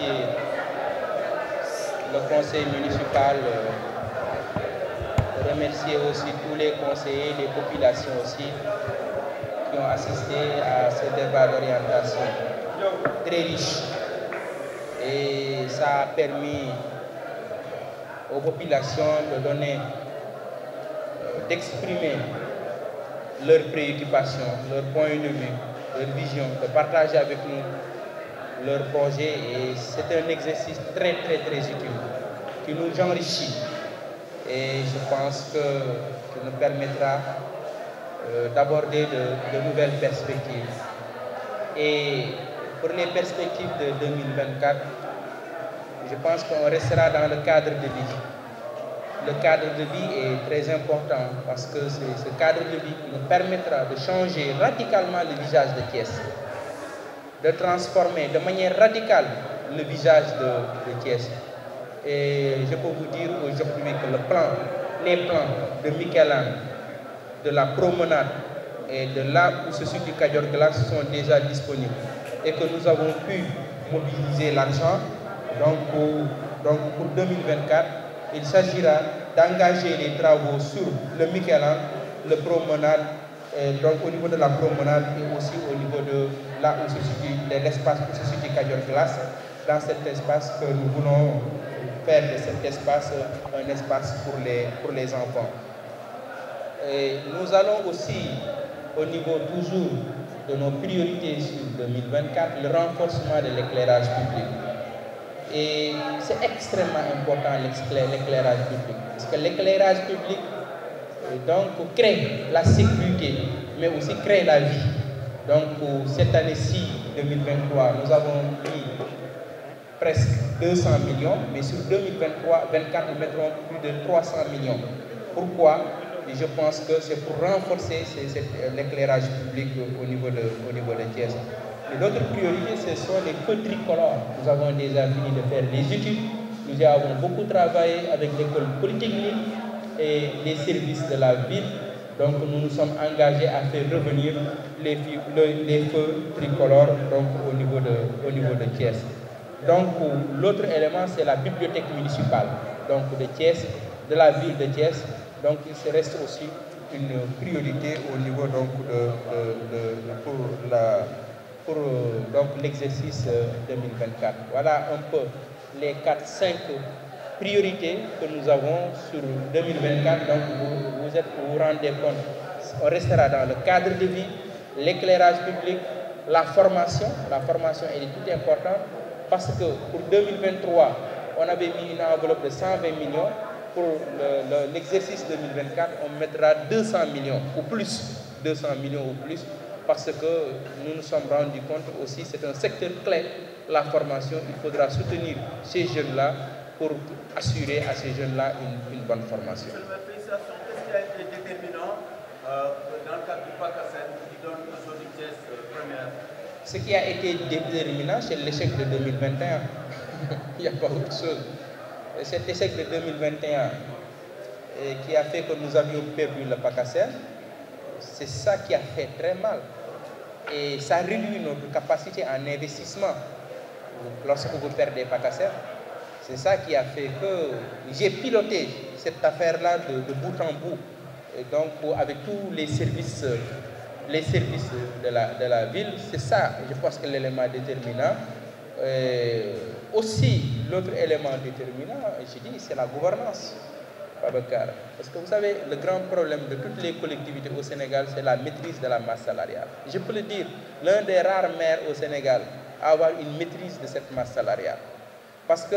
remercier le conseil municipal, remercier aussi tous les conseillers, les populations aussi qui ont assisté à ce débat d'orientation très riche. Et ça a permis aux populations de donner, d'exprimer leurs préoccupations, leurs points de vue, leurs visions, de partager avec nous leurs projets. Et c'est un exercice très utile qui nous enrichit. Et je pense que nous permettra d'aborder de nouvelles perspectives. Et pour les perspectives de 2024, je pense qu'on restera dans le cadre de vie. Le cadre de vie est très important parce que c'est ce cadre de vie qui nous permettra de changer radicalement le visage de Thiès, de transformer de manière radicale le visage de Thiès. Et je peux vous dire aujourd'hui que les plans de Michelan, de la promenade et de là où se situe Kadior Glace sont déjà disponibles et que nous avons pu mobiliser l'argent. Donc pour 2024, il s'agira d'engager les travaux sur le Michelan, le promenade, donc au niveau de la promenade et aussi au niveau de là où se situe l'espace où se situe Kadior Glace, dans cet espace que nous voulons faire de cet espace un espace pour les enfants. Et nous allons aussi, au niveau toujours de nos priorités sur 2024, le renforcement de l'éclairage public. Et c'est extrêmement important l'éclairage public, parce que l'éclairage public donc, crée la sécurité, mais aussi crée la vie. Donc cette année-ci, 2023, nous avons mis presque 200 millions, mais sur 2024, nous mettrons plus de 300 millions. Pourquoi? Et je pense que c'est pour renforcer l'éclairage public au niveau de Thiès. Et l'autre priorité, ce sont les feux tricolores. Nous avons déjà fini de faire les études. Nous avons beaucoup travaillé avec l'école polytechnique et les services de la ville. Donc nous nous sommes engagés à faire revenir les feux tricolores donc, au niveau de Thiès. Donc l'autre élément, c'est la bibliothèque municipale donc, de Thiès, de la ville de Thiès. Donc il reste aussi une priorité au niveau donc, pour l'exercice 2024. Voilà un peu les 4-5 priorités que nous avons sur 2024. Donc vous vous rendez compte, on restera dans le cadre de vie, l'éclairage public, la formation. La formation est tout importante parce que pour 2023, on avait mis une enveloppe de 120 millions. Pour l'exercice 2024, on mettra 200 millions ou plus. 200 millions ou plus. Parce que nous nous sommes rendus compte aussi, c'est un secteur clé, la formation. Il faudra soutenir ces jeunes-là pour assurer à ces jeunes-là une bonne formation. Félicitations. Qu'est-ce qui a été déterminant dans le cadre du PACASEN qui donne aujourd'hui Thiès première? Ce qui a été déterminant, c'est l'échec de 2021. Il n'y a pas autre chose. Cet échec de 2021 qui a fait que nous avions perdu le PACASEN, c'est ça qui a fait très mal. Et ça réduit notre capacité en investissement lorsque vous perdez PACASEN. C'est ça qui a fait que j'ai piloté cette affaire-là de bout en bout. Et donc avec tous les services de la ville, c'est ça, je pense que l'élément déterminant. Aussi, l'autre élément déterminant, je dis, c'est la gouvernance. Parce que vous savez, le grand problème de toutes les collectivités au Sénégal, c'est la maîtrise de la masse salariale. Je peux le dire, l'un des rares maires au Sénégal à avoir une maîtrise de cette masse salariale. Parce que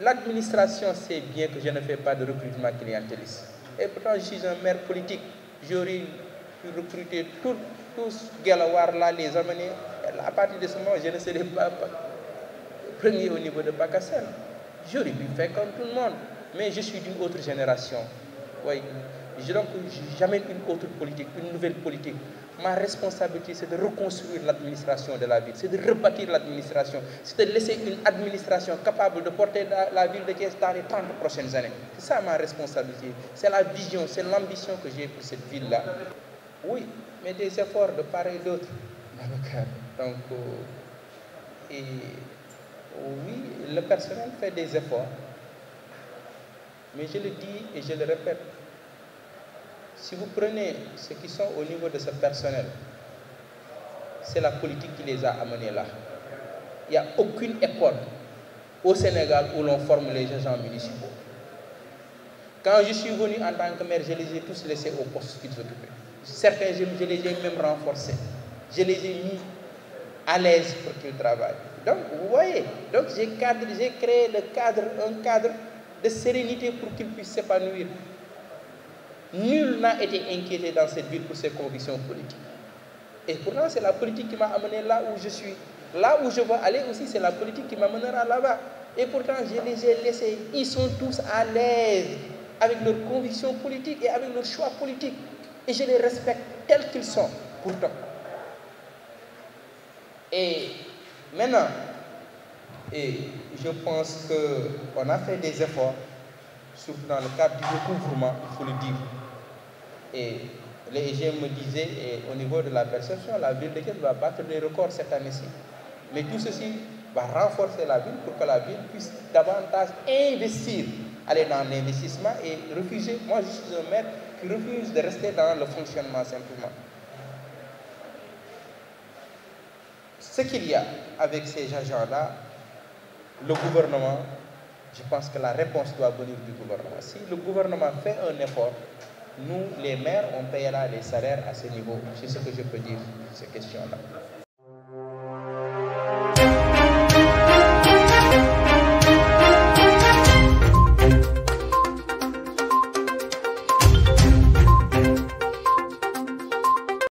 l'administration sait bien que je ne fais pas de recrutement clientéliste. Et pourtant, je suis un maire politique. J'aurais pu recruter tous Galawar là, les amener. À partir de ce moment, je ne serai pas premier au niveau de PACASEN. J'aurais pu faire comme tout le monde. Mais je suis d'une autre génération. Oui. Donc, j'amène une autre politique, une nouvelle politique. Ma responsabilité, c'est de reconstruire l'administration de la ville, c'est de rebâtir l'administration, c'est de laisser une administration capable de porter la ville de Thiès dans les 30 prochaines années. C'est ça ma responsabilité. C'est la vision, c'est l'ambition que j'ai pour cette ville-là. Oui, mais des efforts de part et d'autre. Donc, oui, le personnel fait des efforts, mais je le dis et je le répète, si vous prenez ceux qui sont au niveau de ce personnel, c'est la politique qui les a amenés là. Il n'y a aucune école au Sénégal où l'on forme les agents municipaux. Quand je suis venu en tant que maire, je les ai tous laissés au poste qu'ils occupaient. Certains, je les ai même renforcés. Je les ai mis à l'aise pour qu'ils travaillent. Donc, vous voyez, donc j'ai créé un cadre de sérénité pour qu'ils puissent s'épanouir. Nul n'a été inquiété dans cette ville pour ses convictions politiques. Et pourtant, c'est la politique qui m'a amené là où je suis. Là où je veux aller aussi, c'est la politique qui m'amènera là-bas. Et pourtant, je les ai laissés. Ils sont tous à l'aise avec leurs convictions politiques et avec leurs choix politiques. Et je les respecte tels qu'ils sont, pourtant. Et maintenant, je pense qu'on a fait des efforts, surtout dans le cadre du recouvrement, il faut le dire. Et les EG me disaient, au niveau de la perception, la ville de Thiès va battre des records cette année-ci. Mais tout ceci va renforcer la ville pour que la ville puisse davantage investir, aller dans l'investissement et refuser. Moi, je suis un maire qui refuse de rester dans le fonctionnement simplement. Ce qu'il y a avec ces agents-là, le gouvernement, je pense que la réponse doit venir du gouvernement. Si le gouvernement fait un effort, nous, les maires, on payera les salaires à ce niveau. C'est ce que je peux dire sur ces questions-là.